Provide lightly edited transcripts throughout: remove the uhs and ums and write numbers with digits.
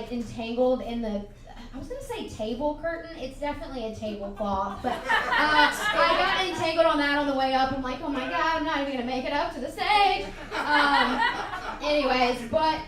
get entangled in the, I was going to say table curtain. It's definitely a tablecloth. But I got entangled on that on the way up. I'm like, oh my God, I'm not even going to make it up to the stage. Anyways, but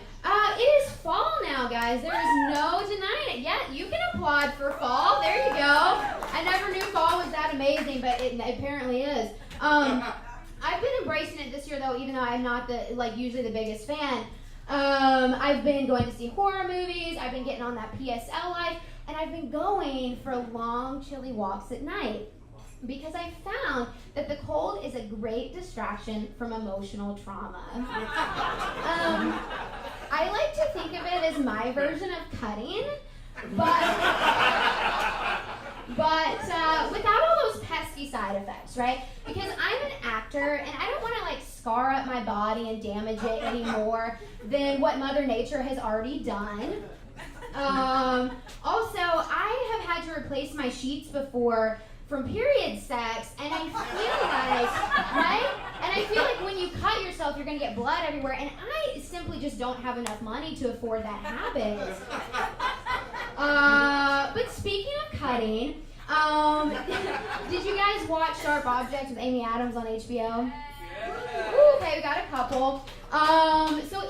it is fall now, guys. There is no denying it. Yeah, you can applaud for fall. There you go. I never knew fall was that amazing, but it apparently is. I've been embracing it this year, though, even though I'm not usually the biggest fan. I've been going to see horror movies. I've been getting on that PSL life, and I've been going for long, chilly walks at night because I found that the cold is a great distraction from emotional trauma. I like to think of it as my version of cutting, but without all those pesky side effects, right? Because I'm an actor, and I don't want to scar up my body and damage it any more than what Mother Nature has already done. Also, I have had to replace my sheets before from period sex, and I feel like, right? And I feel like when you cut yourself, you're going to get blood everywhere, and I simply just don't have enough money to afford that habit. But speaking of cutting, did you guys watch Sharp Objects with Amy Adams on HBO? Ooh, okay, we got a couple. So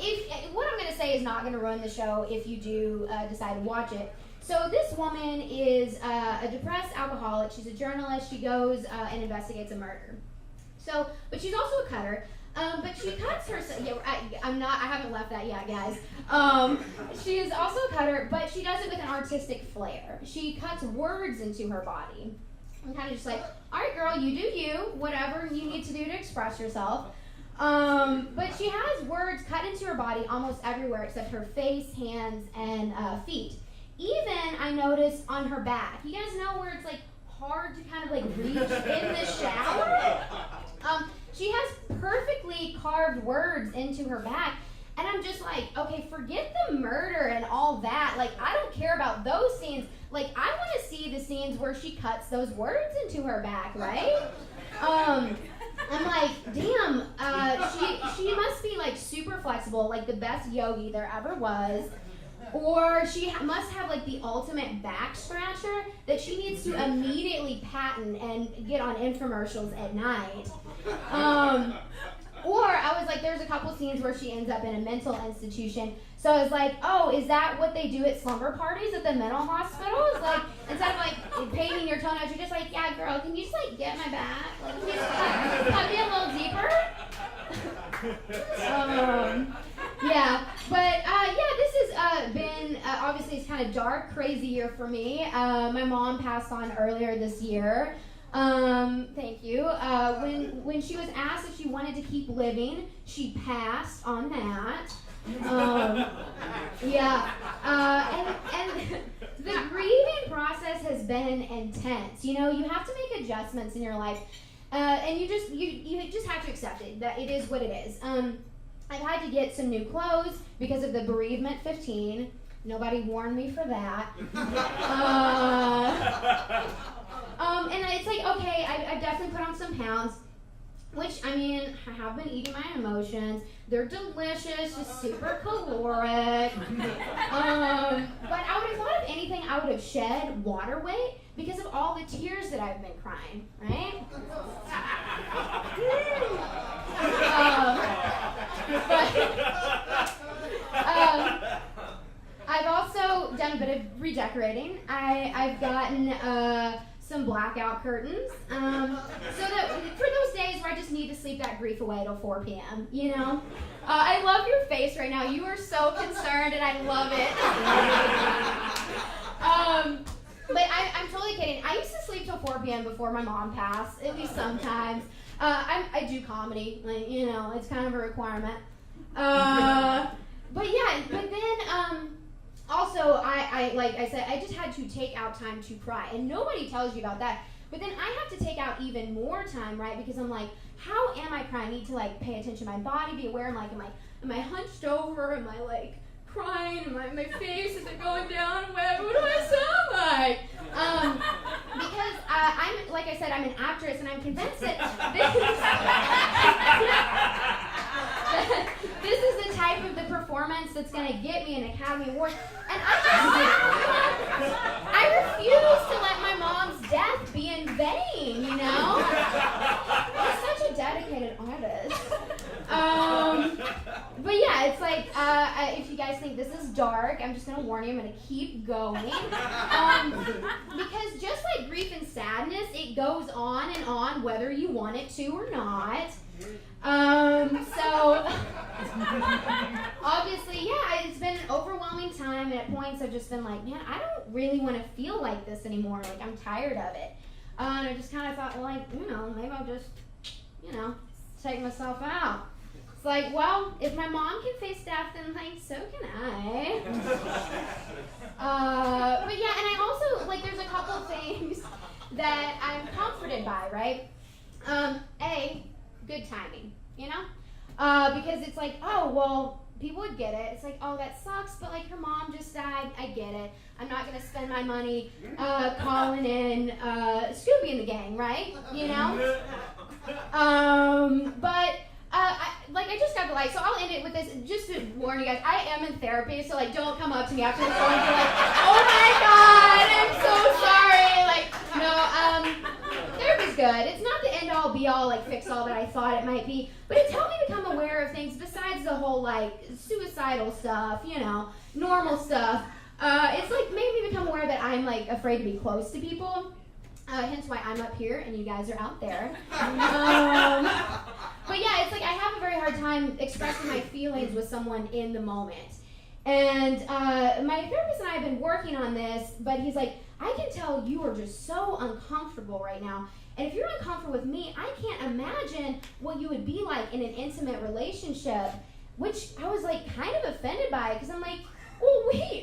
what I'm going to say is not going to ruin the show if you do decide to watch it. So this woman is a depressed alcoholic. She's a journalist. She goes and investigates a murder. But she's also a cutter. But she cuts herself. Yeah, I haven't left that yet, guys. She is also a cutter, but she does it with an artistic flair. She cuts words into her body. I'm kind of just like, all right, girl, you do you. Whatever you need to do to express yourself. But she has words cut into her body almost everywhere except her face, hands, and feet. Even, I noticed, on her back. You guys know where it's hard to kind of reach in the shower? She has perfectly carved words into her back. And I'm just like, okay, forget the murder and all that. I don't care about those scenes. I want to see the scenes where she cuts those words into her back, right? I'm like, damn, she must be super flexible, the best yogi there ever was. Or she must have the ultimate back scratcher that she needs to immediately patent and get on infomercials at night. Or I was like, there's a couple scenes where she ends up in a mental institution. So I was like, oh, is that what they do at slumber parties at the mental hospitals? Instead of painting your toenails, you're just like, yeah, girl, can you just get my back? Can you just cut me a little deeper? Yeah, but this has been, obviously it's kind of dark, crazy year for me. My mom passed on earlier this year. Thank you. When she was asked if she wanted to keep living, she passed on that. And the grieving process has been intense. You have to make adjustments in your life, and you just have to accept it, that it is what it is. I've had to get some new clothes because of the bereavement 15. Nobody warned me for that. And it's okay, I've definitely put on some pounds, which, I have been eating my emotions. They're delicious, just super caloric. But I would have thought, if anything, I would have shed water weight because of all the tears that I've been crying, right? I've also done a bit of redecorating. I've gotten some blackout curtains, so that for those days where I just need to sleep that grief away till 4 p.m., I love your face right now. You are so concerned, and I love it. But I'm totally kidding. I used to sleep till 4 p.m. before my mom passed, at least sometimes. I do comedy, it's kind of a requirement. But then, also, I like I said, I just had to take out time to cry, and nobody tells you about that. But then I have to take out even more time, right? Because I'm like, how am I crying? I need to pay attention to my body, be aware. Am I hunched over? Am I crying? Am my face is it going down? What do I sound like? Because I'm, like I said, I'm an actress, and I'm convinced that this is the type of the performance performance that's going to get me an Academy Award. And I refuse to let my mom's death be in vain, you know? I'm such a dedicated artist. But yeah, it's like, if you guys think this is dark, I'm just going to warn you, I'm going to keep going. Because just like grief and sadness, it goes on and on whether you want it to or not. So, obviously, yeah, it's been an overwhelming time, and at points I've just been like, man, I don't really want to feel like this anymore. Like, I'm tired of it. And I just kind of thought, well, like, you know, maybe I'll just, you know, take myself out. It's like, well, if my mom can face death, then, like, so can I. But yeah, and I also, like, there's a couple of things that I'm comforted by, right? Good timing, you know? Because it's like, oh, well, people would get it. It's like, oh, that sucks, but, like, her mom just died. I get it. I'm not going to spend my money calling in Scooby and the gang, right? You know? I just got the light, so I'll end it with this, just to warn you guys, I am in therapy, so, like, don't come up to me after the phone and be like, oh my God, I'm so sorry, like, no, therapy's good. It's not the end-all, be-all, like, fix-all that I thought it might be, but it's helped me become aware of things besides the whole, like, suicidal stuff, you know, normal stuff. It's, like, made me become aware that I'm, like, afraid to be close to people. Hence why I'm up here and you guys are out there. But yeah, it's like I have a very hard time expressing my feelings with someone in the moment. And my therapist and I have been working on this, but he's like, I can tell you are just so uncomfortable right now. And if you're uncomfortable with me, I can't imagine what you would be like in an intimate relationship, which I was like kind of offended by, because I'm like, well, wait,